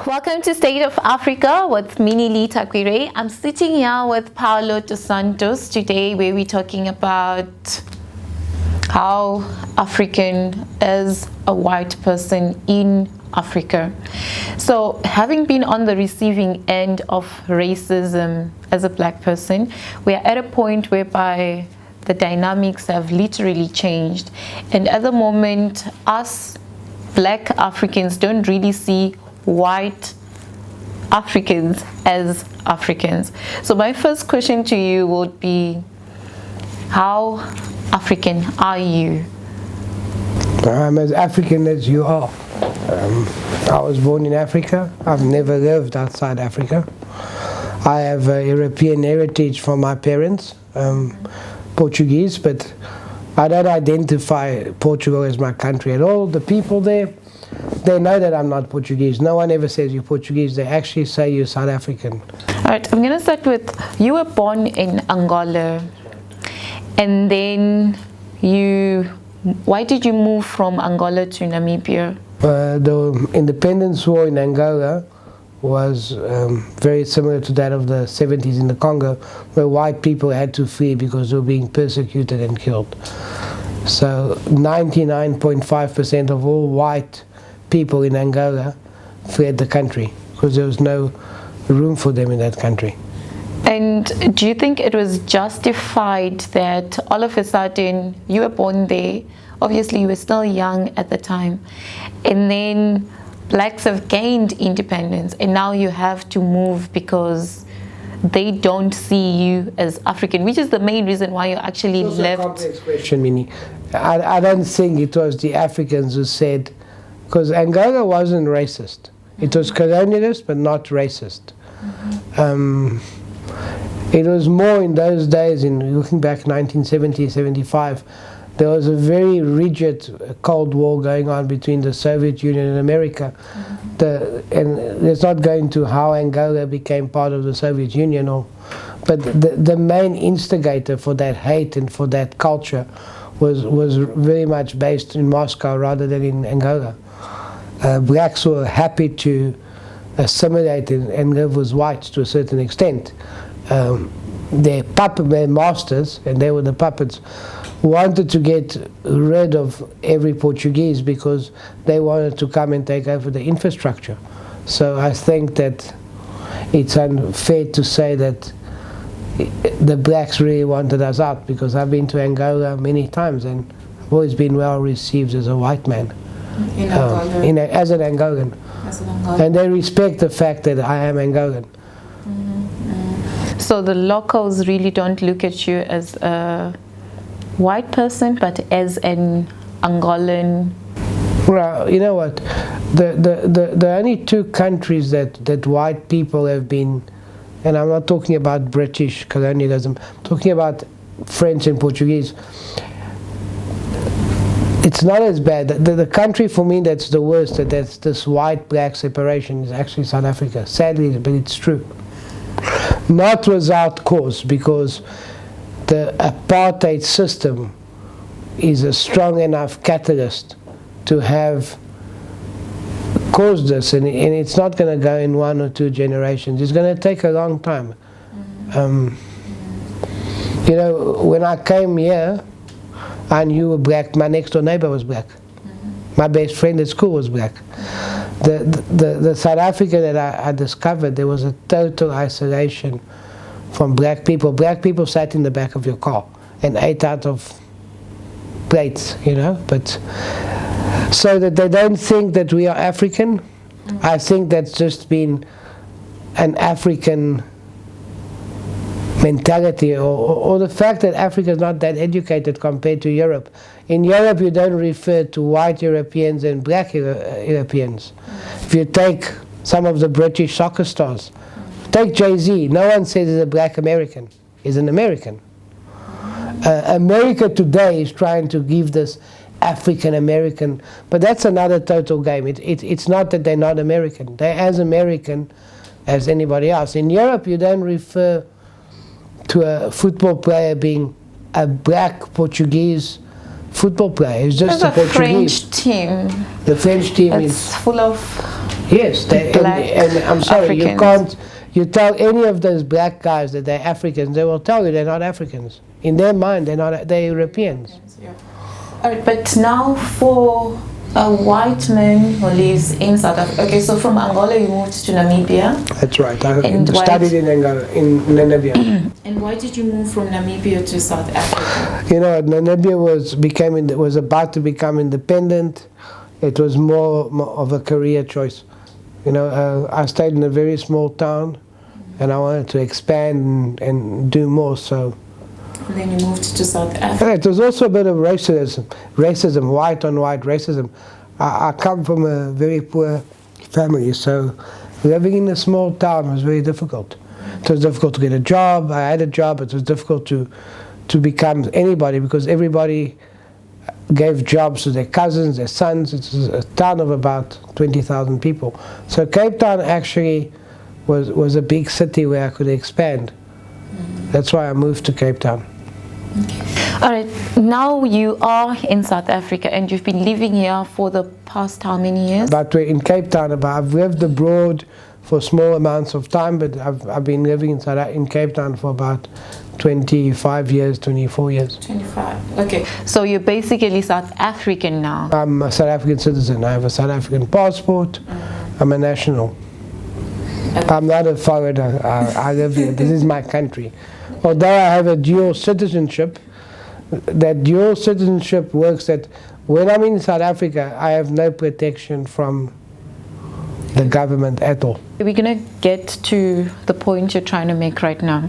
Welcome to State of Africa with Minnie-lee. I'm sitting here with Paulo dos Santos today, where we're talking about how African is a white person in Africa. So, having been on the receiving end of racism as a black person, we are at a point whereby the dynamics have literally changed, and at the moment us black Africans don't really see white Africans as Africans. So my first question to you would be, how African are you? I'm as African as you are. I was born in Africa. I've never lived outside Africa. I have a European heritage from my parents, Portuguese, but I don't identify Portugal as my country at all. The people there, they know that I'm not Portuguese. No one ever says you're Portuguese. They actually say you're South African. All right, I'm going to start with, you were born in Angola, and then why did you move from Angola to Namibia? The independence war in Angola was very similar to that of the 70s in the Congo, where white people had to flee because they were being persecuted and killed. So 99.5% of all white people in Angola fled the country because there was no room for them in that country. And do you think it was justified that all of a sudden you were born there, obviously you were still young at the time, and then blacks have gained independence and now you have to move because they don't see you as African, which is the main reason why you actually left? It's a complex question, Minnie. I don't think it was the Africans who said, because Angola wasn't racist. It was colonialist, but not racist. It was more in those days, in looking back 1970, 75, there was a very rigid Cold War going on between the Soviet Union and America. And it's not going to how Angola became part of the Soviet Union, but the main instigator for that hate and for that culture was very much based in Moscow rather than in Angola. Blacks were happy to assimilate and live with whites to a certain extent. Their masters, and they were the puppets, wanted to get rid of every Portuguese because they wanted to come and take over the infrastructure. So I think that it's unfair to say that the blacks really wanted us out, because I've been to Angola many times and I've always been well received as a white man. In Angola? As an Angolan. And they respect the fact that I am Angolan. So the locals really don't look at you as a white person, but as an Angolan? Well, you know what? The only two countries that white people have been, and I'm not talking about British colonialism, I'm talking about French and Portuguese. It's not as bad. The country for me that's the worst, that's this white-black separation, is actually South Africa. Sadly, but it's true. Not without cause, because the apartheid system is a strong enough catalyst to have caused this, and it's not going to go in 1 or 2 generations. It's going to take a long time. You know, when I came here, I knew a black. My next door neighbor was black. My best friend at school was black. The South Africa that I discovered, there was a total isolation from black people. Black people sat in the back of your car and ate out of plates, you know. But so that they don't think that we are African, I think that's just been an African mentality, or the fact that Africa is not that educated compared to Europe. In Europe, you don't refer to white Europeans and black Europeans. If you take some of the British soccer stars, take Jay-Z, no one says he's a black American. He's an American. America today is trying to give this African American, but that's another total game. It's not that they're not American. They're as American as anybody else. In Europe, you don't refer to a football player being a black Portuguese football player. It's just a Portuguese. French team. The French team is full of Yes, and I'm sorry, Africans. you tell any of those black guys that they're Africans, they will tell you they're not Africans. In their mind, they're Europeans. Yeah. All right, but now for a white man who lives in South Africa. Okay, so from Angola you moved to Namibia. That's right. I And studied in Angola, in Namibia. And why did you move from Namibia to South Africa? You know, Namibia was about to become independent. It was more of a career choice. You know, I stayed in a very small town, and I wanted to expand and do more. So. And then you moved to South Africa. It was also a bit of racism, white on white racism. I come from a very poor family, so living in a small town was very difficult. It was difficult to get a job. I had a job. It was difficult to become anybody because everybody gave jobs to their cousins, their sons. It was a town of about 20,000 people. So Cape Town actually was a big city where I could expand. That's why I moved to Cape Town. Okay. All right, now you are in South Africa and you've been living here for the past how many years? But we're in Cape Town. I've lived abroad for small amounts of time, but I've been living in Cape Town for about 25 years, 24 years. 25, okay. So you're basically South African now? I'm a South African citizen. I have a South African passport. I'm a national. Okay. I'm not a foreigner. I live here. This is my country. Although I have a dual citizenship, that dual citizenship works that when I'm in South Africa, I have no protection from the government at all. We're going to get to the point you're trying to make right now.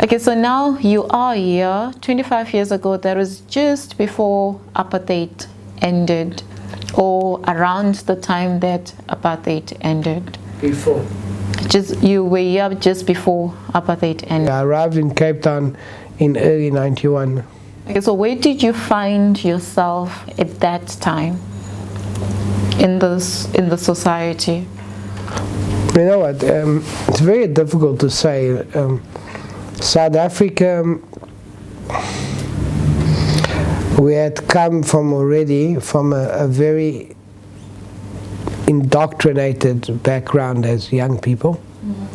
Okay, so now you are here. 25 years ago, that was just before apartheid ended, or around the time that apartheid ended. Before. You were here just before apartheid ended. I arrived in Cape Town in early 91. Okay, so where did you find yourself at that time in the society? You know what? It's very difficult to say. South Africa, we had come from a very indoctrinated background as young people.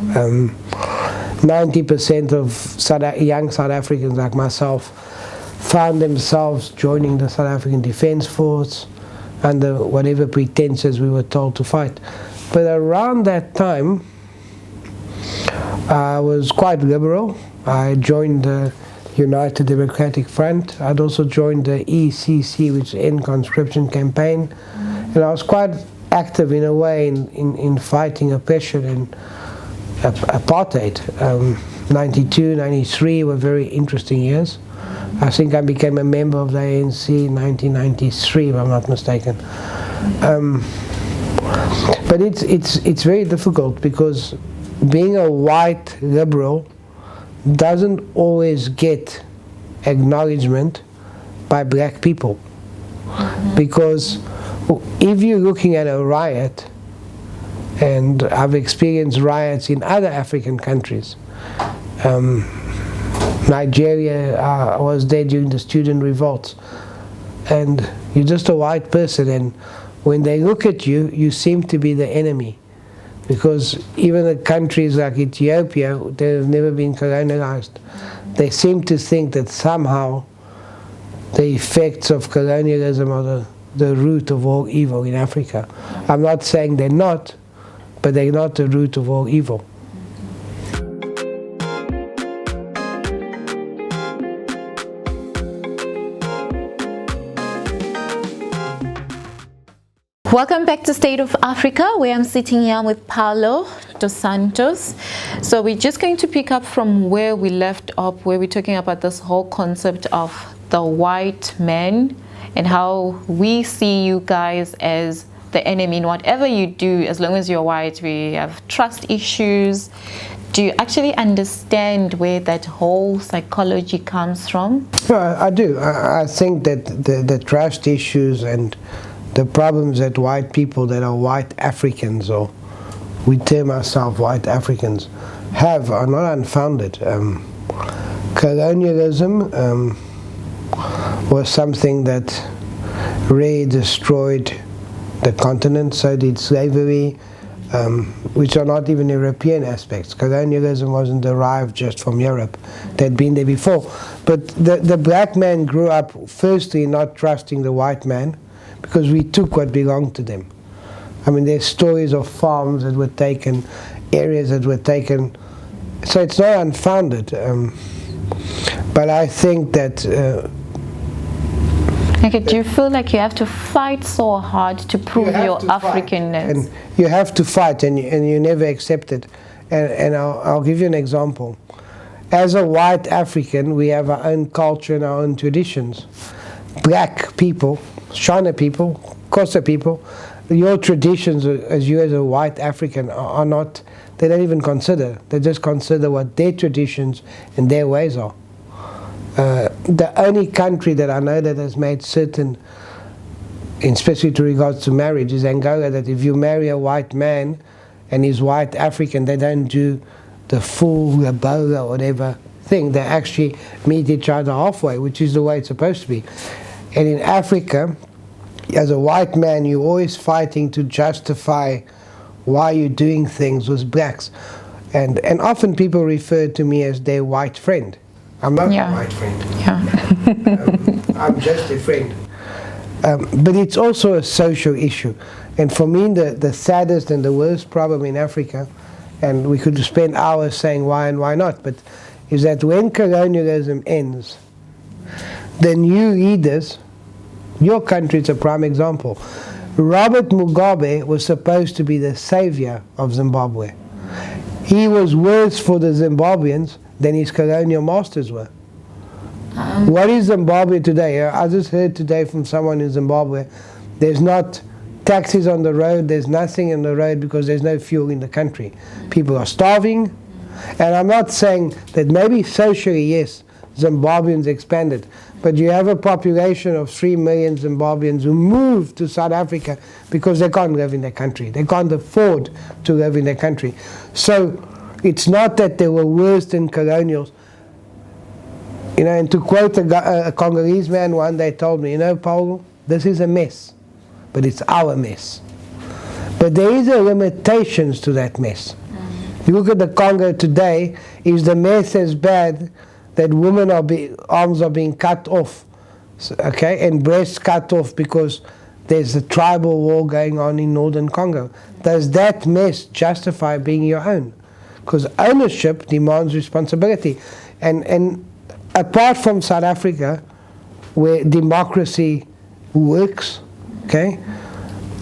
90% of young South Africans like myself found themselves joining the South African Defence Force under whatever pretenses we were told to fight. But around that time, I was quite liberal. I joined the United Democratic Front. I'd also joined the ECC, which is End Conscription Campaign. And I was quite active in a way in fighting oppression and apartheid. 92, 93 were very interesting years. I think I became a member of the ANC in 1993, if I'm not mistaken. But it's very difficult because being a white liberal doesn't always get acknowledgement by black people. Because if you're looking at a riot, and I've experienced riots in other African countries. Nigeria, I was there during the student revolts. And you're just a white person, and when they look at you, you seem to be the enemy. Because even the countries like Ethiopia, they've never been colonialized. They seem to think that somehow the effects of colonialism are the root of all evil in Africa. I'm not saying they're not, but they're not the root of all evil. Welcome back to State of Africa, where I'm sitting here with Paulo dos Santos. So we're just going to pick up from where we left off, where we're talking about this whole concept of the white man and how we see you guys as the enemy in whatever you do. As long as you're white, we have trust issues. Do you actually understand where that whole psychology comes from? I do. I think that the trust issues and the problems that white people that are white Africans, or we term ourselves white Africans, have are not unfounded. Colonialism was something that really destroyed the continent. So did slavery. which are not even European aspects. Colonialism wasn't derived just from Europe. They'd been there before. But the black man grew up, firstly, not trusting the white man, because we took what belonged to them. I mean, there's stories of farms that were taken, areas that were taken. So it's not unfounded. But I think that... Okay, do you feel like you have to fight so hard to prove your Africanness? And you have to fight, and you never accept it. And I'll give you an example. As a white African, we have our own culture and our own traditions. Black people, Shona people, Xhosa people, your traditions as you as a white African are not, they don't even consider. They just consider what their traditions and their ways are. The only country that I know that has made certain, especially to regards to marriage, is Angola, that if you marry a white man and he's white African, they don't do the full Ebola or whatever thing. They actually meet each other halfway, which is the way it's supposed to be. And in Africa, as a white man, you're always fighting to justify why you're doing things with blacks. And often people refer to me as their white friend. I'm not a white friend. Yeah. I'm just a friend. But it's also a social issue. And for me, the saddest and the worst problem in Africa, and we could spend hours saying why and why not, but is that when colonialism ends, the new leaders, your country is a prime example. Robert Mugabe was supposed to be the savior of Zimbabwe. He was worse for the Zimbabweans than his colonial masters were. What is Zimbabwe today? I just heard today from someone in Zimbabwe, there's not taxis on the road, there's nothing in the road because there's no fuel in the country. People are starving, and I'm not saying that maybe socially, yes, Zimbabweans expanded, but you have a population of 3 million Zimbabweans who moved to South Africa because they can't live in their country. They can't afford to live in their country. So it's not that they were worse than colonials. You know, and to quote a Congolese man one day told me, you know, Paulo, this is a mess, but it's our mess. But there is a limitations to that mess. You look at the Congo today, is the mess as bad that women arms are being cut off, okay, and breasts cut off because there's a tribal war going on in northern Congo. Does that mess justify being your own? Because ownership demands responsibility. And apart from South Africa, where democracy works, okay,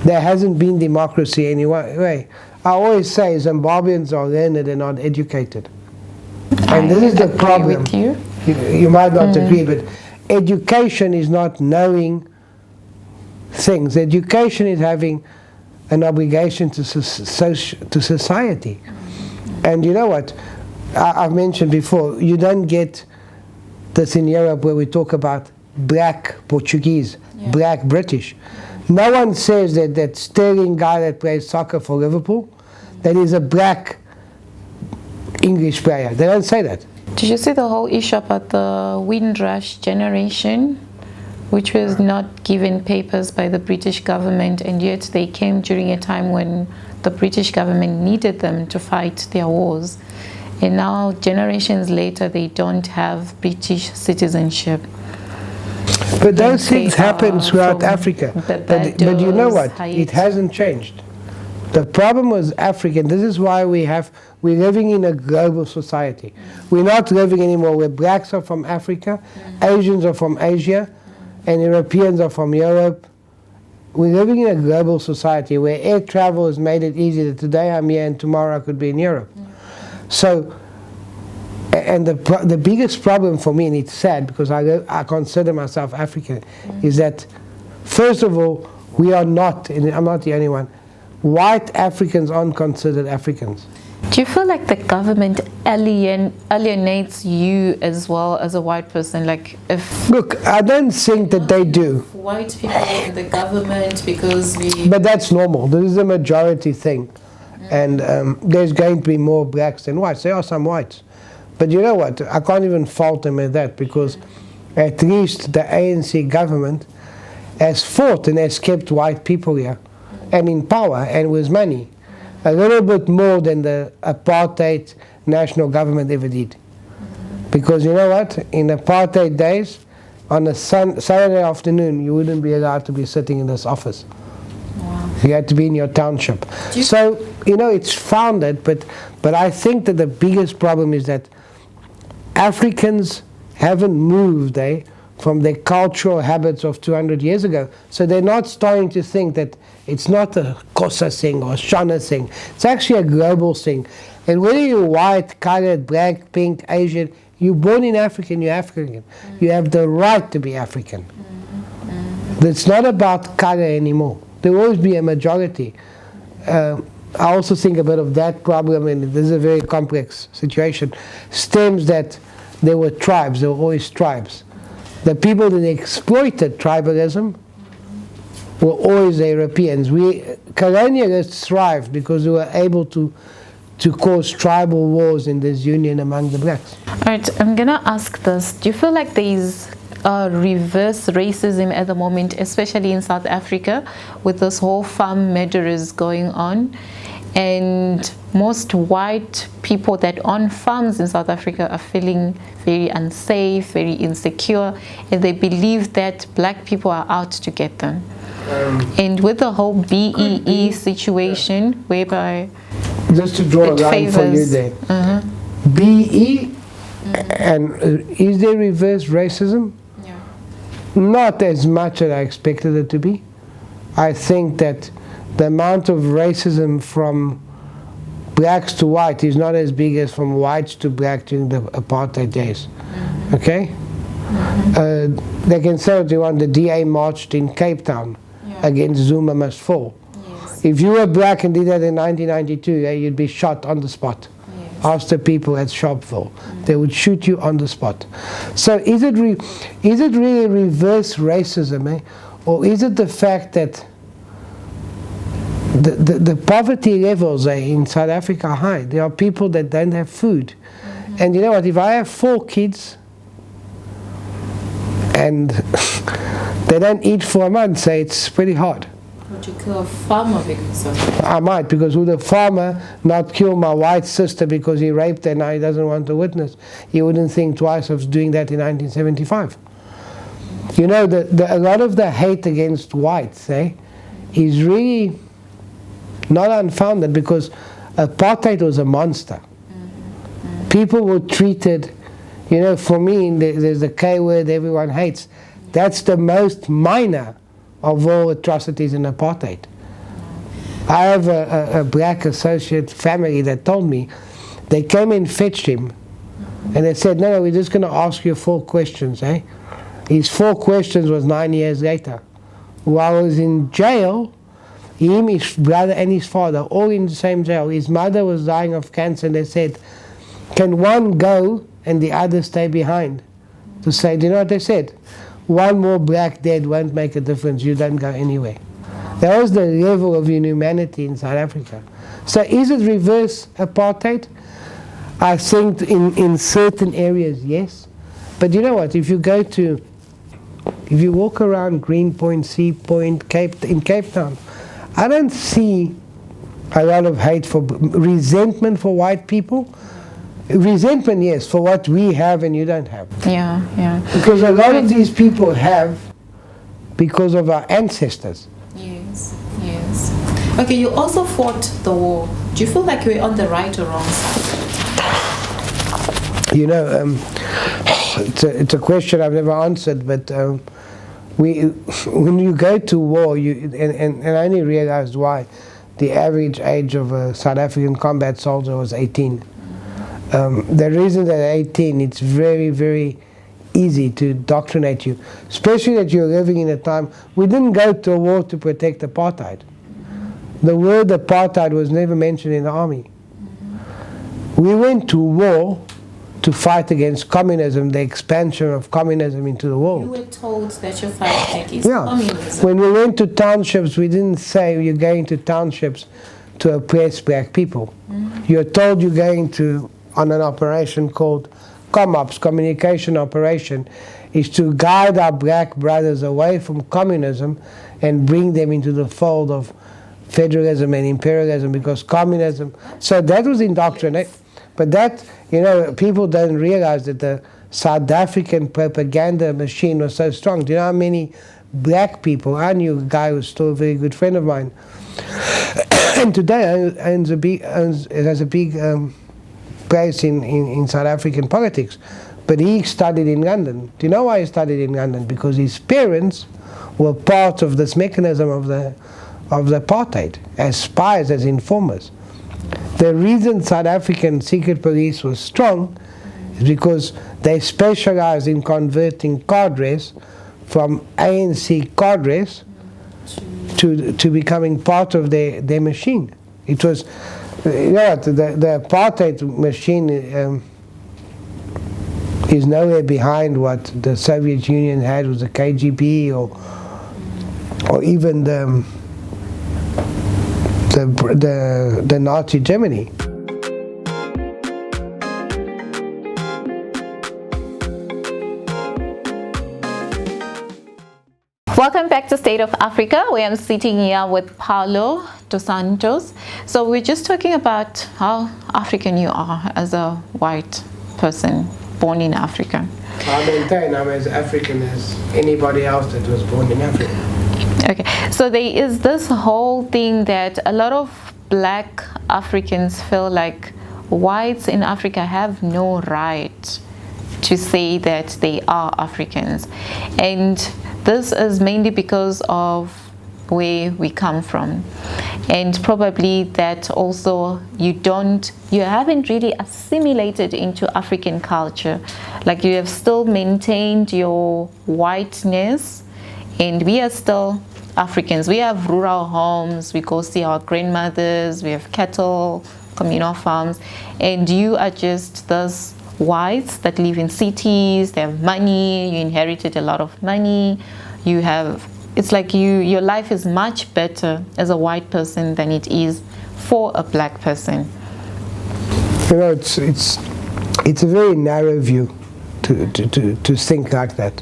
there hasn't been democracy anyway. I always say Zimbabweans are learned and not educated. And this is the problem. With you. You might not agree, but education is not knowing things. Education is having an obligation to society. And you know what? I've mentioned before, you don't get this in Europe where we talk about black Portuguese, black British. No one says that Sterling guy that plays soccer for Liverpool, that is a black English player. They don't say that. Did you see the whole issue about the Windrush generation, which was not given papers by the British government, and yet they came during a time when the British government needed them to fight their wars, and now generations later they don't have British citizenship. But those things happen throughout Africa. But you know what? It hasn't changed. The problem was Africa, and this is why we're living in a global society. We're not living anymore where blacks are from Africa, Asians are from Asia, and Europeans are from Europe. We're living in a global society where air travel has made it easy that today I'm here and tomorrow I could be in Europe. So, and the biggest problem for me, and it's sad because I consider myself African, is that first of all, we are not, and I'm not the only one, white Africans aren't considered Africans. Do you feel like the government alienates you as well as a white person? Like if look, I don't think that they do. White people in the government because we. But that's normal. This is a majority thing, and there's going to be more blacks than whites. There are some whites, but you know what? I can't even fault them at that because at least the ANC government has fought and has kept white people here, and in power and with money. a little bit more than the apartheid national government ever did. Because you know what? In apartheid days, on a Saturday afternoon, you wouldn't be allowed to be sitting in this office. Wow. You had to be in your township. So, you know, it's founded, but I think that the biggest problem is that Africans haven't moved from their cultural habits of 200 years ago. So they're not starting to think that it's not a Xhosa thing or a Shona thing. It's actually a global thing. And whether you're white, colored, black, pink, Asian, you're born in Africa and you're African. You have the right to be African. It's not about color anymore. There will always be a majority. I also think a bit of that problem, and this is a very complex situation, stems that there were tribes, there were always tribes. The people that exploited tribalism were always the Europeans. Colonialists thrived because we were able to cause tribal wars in this union among the blacks. All right, I'm going to ask this. Do you feel like there is reverse racism at the moment, especially in South Africa, with this whole farm murderers going on? And most white people that own farms in South Africa are feeling very unsafe, very insecure, and they believe that black people are out to get them. And with the whole BEE situation, whereby just to draw a line for you there, BE, and is there reverse racism? Yeah. Not as much as I expected it to be. I think that the amount of racism from blacks to white is not as big as from whites to black during the apartheid days. Okay? They can say what they want. The DA marched in Cape Town against Zuma must fall. Yes. If you were black and did that in 1992, you'd be shot on the spot. Yes. Ask the people at Sharpeville. They would shoot you on the spot. So is it really reverse racism, or is it the fact that the poverty levels in South Africa are high? There are people that don't have food. And you know what, if I have 4 kids and they don't eat for a month, so it's pretty hard. Would you kill a farmer because of that? I might, because would a farmer not kill my white sister because he raped her and now he doesn't want to witness? He wouldn't think twice of doing that in 1975. You know, a lot of the hate against whites is really not unfounded, because apartheid was a monster. People were treated, you know, for me, there's the K word everyone hates. That's the most minor of all atrocities in apartheid. I have a black associate family that told me they came and fetched him, and they said, no, we're just going to ask you 4 questions. His 4 questions was 9 years later. While I was in jail, him, his brother and his father, all in the same jail. His mother was dying of cancer, and they said, can one go and the other stay behind? To say, do you know what they said? One more black dead won't make a difference, you don't go anywhere. That was the level of inhumanity in South Africa. So is it reverse apartheid? I think in certain areas, yes. But you know what, if you walk around Greenpoint, Sea Point, in Cape Town, I don't see a lot of hate resentment for white people. Resentment, yes, for what we have and you don't have. Yeah. Because a lot of these people have because of our ancestors. Yes. Okay, you also fought the war. Do you feel like you were on the right or wrong side? You know, it's a question I've never answered, but when you go to war, and I only realized why, the average age of a South African combat soldier was 18. The reason that at 18, it's very, very easy to indoctrinate you, especially that you're living in a time. We didn't go to a war to protect apartheid. The word apartheid was never mentioned in the army. We went to war to fight against communism, the expansion of communism into the world. You were told that you're fighting against communism. When we went to townships, we didn't say you're going to townships to oppress black people. You're told you're going on an operation called ComOps, Communication Operation, is to guide our black brothers away from communism and bring them into the fold of federalism and imperialism because communism. So that was indoctrinate. But that, people don't realize that the South African propaganda machine was so strong. Do you know how many black people? I knew a guy who was still a very good friend of mine, and today has a big place in South African politics. But he studied in London. Do you know why he studied in London? Because his parents were part of this mechanism of the apartheid, as spies, as informers. The reason South African secret police was strong is because they specialized in converting cadres from ANC cadres to becoming part of their machine. It was, the apartheid machine is nowhere behind what the Soviet Union had with the KGB or even the Nazi Germany. Welcome back to State of Africa, where I'm sitting here with Paulo dos Santos. So we're just talking about how African you are as a white person born in Africa. I maintain I'm as African as anybody else that was born in Africa. Okay, so there is this whole thing that a lot of black Africans feel like whites in Africa have no right to say that they are Africans, and this is mainly because of where we come from, and probably that also you haven't really assimilated into African culture. Like, you have still maintained your whiteness, and we are still Africans. We have rural homes, we go see our grandmothers, we have cattle, communal farms, and you are just those whites that live in cities. They have money, you inherited a lot of money, it's like your life is much better as a white person than it is for a black person. It's a very narrow view to think like that.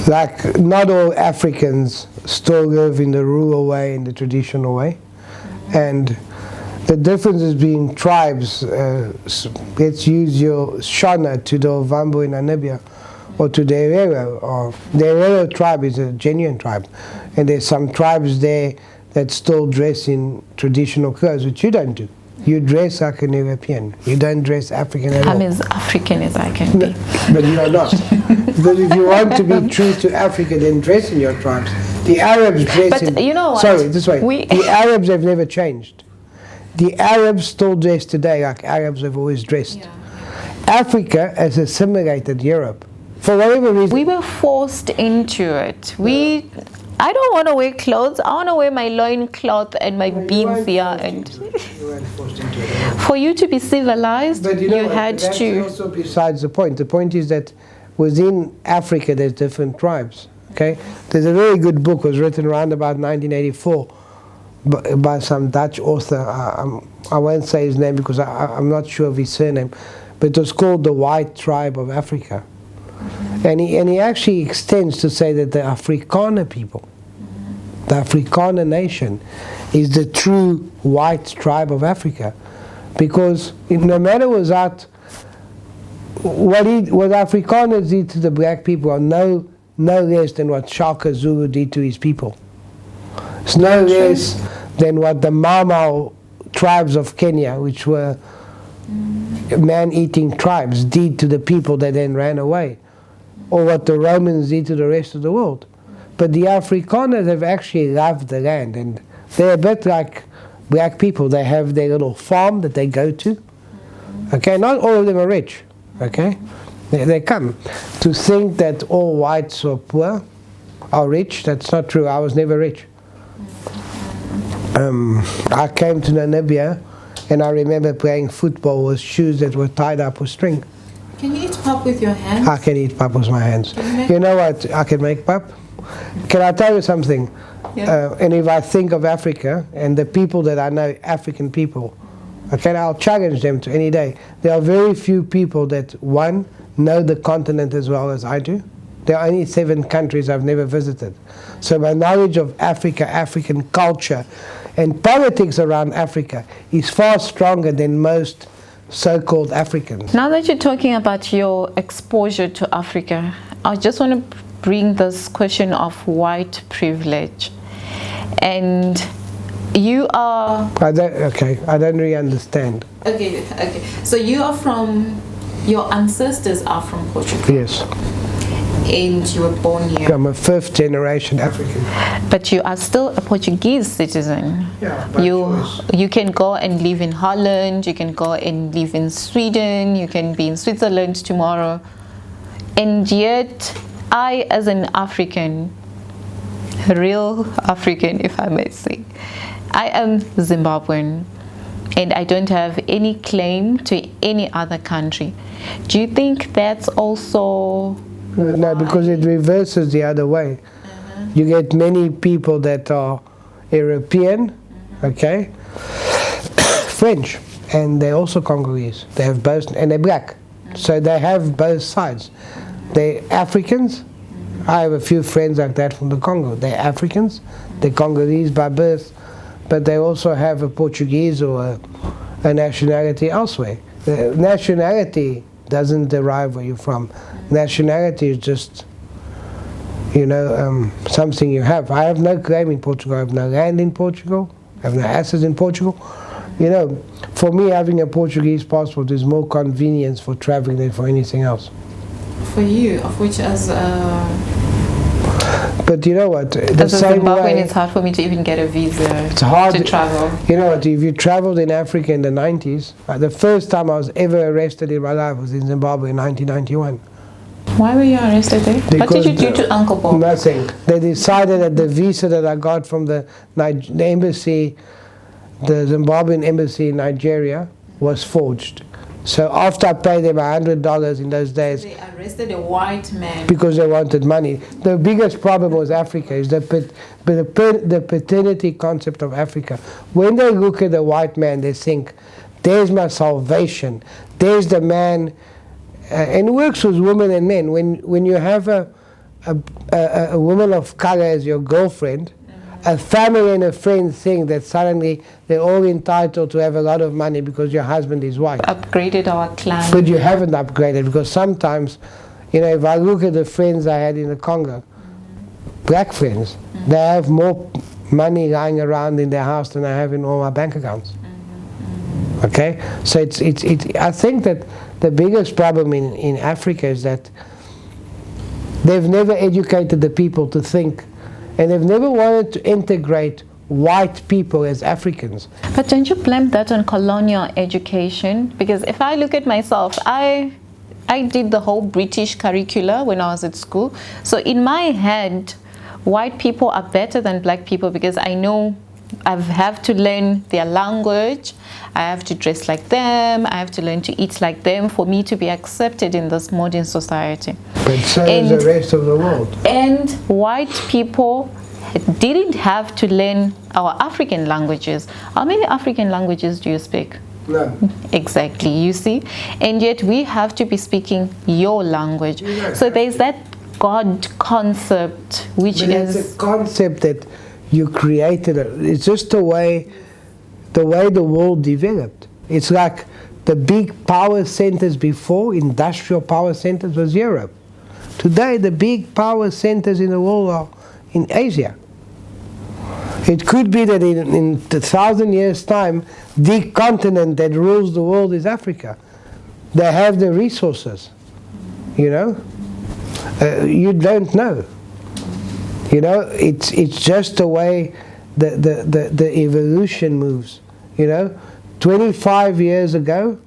Like, not all Africans still live in the rural way, in the traditional way, and the differences between tribes. Let's use your Shona to the Ovambo in Namibia, or to the Herero. Or the Herero tribe is a genuine tribe, and there's some tribes there that still dress in traditional clothes, which you don't do. You dress like an European. You don't dress African at all. I'm as African as I can be. But you are not. Because if you want to be true to Africa, then dress in your tribes. The Arabs dress in... But you know what? Sorry, this way. The Arabs have never changed. The Arabs still dress today like Arabs have always dressed. Yeah. Africa has assimilated Europe. For whatever reason. We were forced into it. I don't want to wear clothes. I want to wear my loin cloth and my beads here. And for you to be civilized, but you had that's to. Also besides the point. The point is that within Africa, there's different tribes. Okay, there's a very good book was written around about 1984 by some Dutch author. I won't say his name because I'm not sure of his surname, but it was called The White Tribe of Africa. And he actually extends to say that the Afrikaner people, the Afrikaner nation, is the true white tribe of Africa, because no matter what Afrikaners did to the black people are no less than what Shaka Zulu did to his people. It's no less than what the Mau tribes of Kenya, which were man-eating tribes, did to the people that then ran away, or what the Romans did to the rest of the world. But the Afrikaners have actually loved the land, and they're a bit like black people. They have their little farm that they go to. Okay, not all of them are rich. Okay, they come. To think that all whites are poor, are rich, that's not true. I was never rich. I came to Namibia, and I remember playing football with shoes that were tied up with string. Can you eat pap with your hands? I can eat pap with my hands. You know what? I can make pap. Can I tell you something? Yeah. And if I think of Africa and the people that I know, African people, okay, I'll challenge them to any day. There are very few people that, one, know the continent as well as I do. There are only 7 countries I've never visited. So my knowledge of Africa, African culture, and politics around Africa is far stronger than most so-called Africans. Now that you're talking about your exposure to Africa, I just want to bring this question of white privilege. And you are... I don't really understand. Okay. So you are from... Your ancestors are from Portugal. Yes. And you were born here. I'm a 5th generation African. But you are still a Portuguese citizen. Yeah, you can go and live in Holland, you can go and live in Sweden, you can be in Switzerland tomorrow. And yet, I as an African, real African if I may say, I am Zimbabwean and I don't have any claim to any other country. Do you think that's also... No, because it reverses the other way. You get many people that are European, okay, French, and they're also Congolese. They have both, and they're black. So they have both sides. They're Africans. I have a few friends like that from the Congo. They're Africans, they're Congolese by birth, but they also have a Portuguese or a nationality elsewhere. The nationality doesn't derive where you're from. Nationality is just, you know, something you have. I have no claim in Portugal. I have no land in Portugal. I have no assets in Portugal. You know, for me, having a Portuguese passport is more convenience for traveling than for anything else. For you, of which as But you know what? As a Zimbabwean, it's hard for me to even get a visa. It's hard to travel. You know what? If you traveled in Africa in the 90s, the first time I was ever arrested in my life was in Zimbabwe in 1991. Why were you arrested there? What did you do to Uncle Bob? Nothing. They decided that the visa that I got from the embassy, the Zimbabwean embassy in Nigeria, was forged. So after I paid them $100 in those days, they arrested a white man because they wanted money. The biggest problem was Africa is the paternity concept of Africa. When they look at the white man, they think, "There's my salvation. There's the man." And it works with women and men. When you have a woman of color as your girlfriend, a family and a friend think that suddenly they're all entitled to have a lot of money because your husband is white. Upgraded our clan. But you haven't upgraded, because sometimes, you know, if I look at the friends I had in the Congo, black friends, they have more money lying around in their house than I have in all my bank accounts. Okay? So I think that the biggest problem in Africa is that they've never educated the people to think, and they've never wanted to integrate white people as Africans. But don't you blame that on colonial education? Because if I look at myself, I did the whole British curricula when I was at school. So in my head, white people are better than black people because I know I have to learn their language, I have to dress like them, I have to learn to eat like them for me to be accepted in this modern society. But so is the rest of the world. And white people didn't have to learn our African languages. How many African languages do you speak? None. Exactly, you see? And yet we have to be speaking your language. So there's that God concept, which is... It's a concept that you created. It's just the way the world developed. It's like the big power centers before, industrial power centers, was Europe. Today the big power centers in the world are in Asia. It could be that in 1,000 years' time, the continent that rules the world is Africa. They have the resources, you know. You don't know. You know, it's just the way the evolution moves. You know, 25 years ago,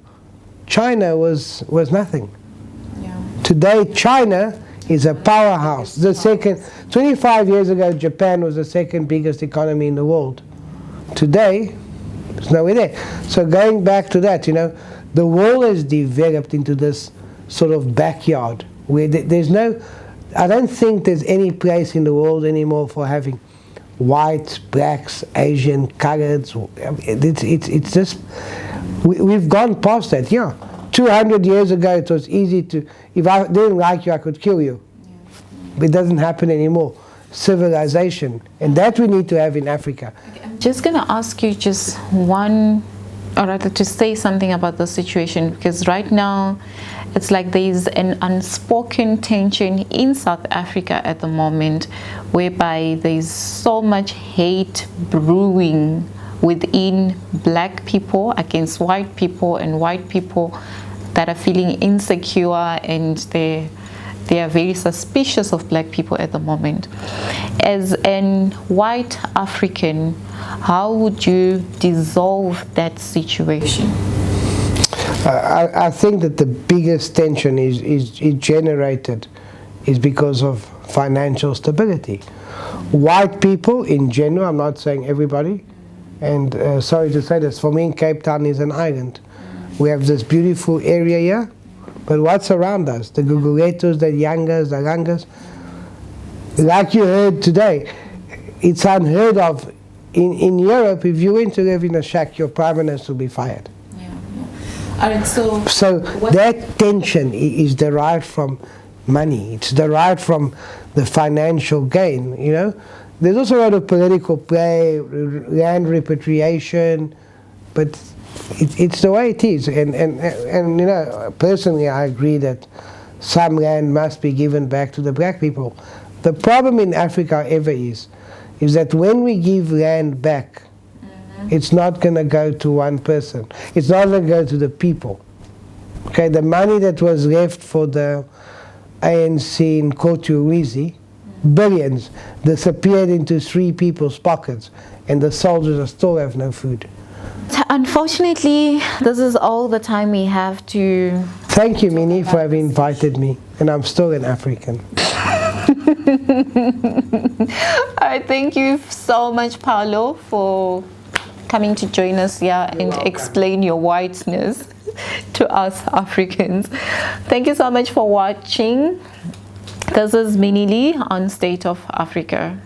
China was nothing. Yeah. Today, China is a powerhouse. The second, 25 years ago, Japan was the second biggest economy in the world. Today, it's nowhere there. So going back to that, you know, the world has developed into this sort of backyard where there's no. I don't think there's any place in the world anymore for having whites, blacks, Asian, coloreds. It's just, we've gone past that. Yeah, 200 years ago it was easy to, if I didn't like you, I could kill you. It doesn't happen anymore. Civilization, and that we need to have in Africa. I'm just going to ask you just one, or rather to say something about the situation, because right now it's like there's an unspoken tension in South Africa at the moment, whereby there's so much hate brewing within black people against white people, and white people that are feeling insecure, and they are very suspicious of black people at the moment. As an white African, how would you dissolve that situation? I think that the biggest tension is generated is because of financial stability. White people in general, I'm not saying everybody, and sorry to say this, for me Cape Town is an island. We have this beautiful area here, but what's around us? The Guguletos, the Yangas, the Rangas. Like you heard today, it's unheard of. In Europe, if you went to live in a shack, your prime minister will be fired. All right, so that tension is derived from money. It's derived from the financial gain, you know. There's also a lot of political play, land repatriation, but it's the way it is. And you know, personally, I agree that some land must be given back to the black people. The problem in Africa ever is that when we give land back, it's not going to go to one person. It's not going to go to the people. Okay, the money that was left for the ANC in Kotu, billions, disappeared into 3 people's pockets, and the soldiers still have no food. Unfortunately, this is all the time we have to... Thank you, Minnie, for having invited me, and I'm still an African. All right, thank you so much, Paulo, for coming to join us here and explain your whiteness to us Africans. Thank you so much for watching. This is Minnie-lee on State of Africa.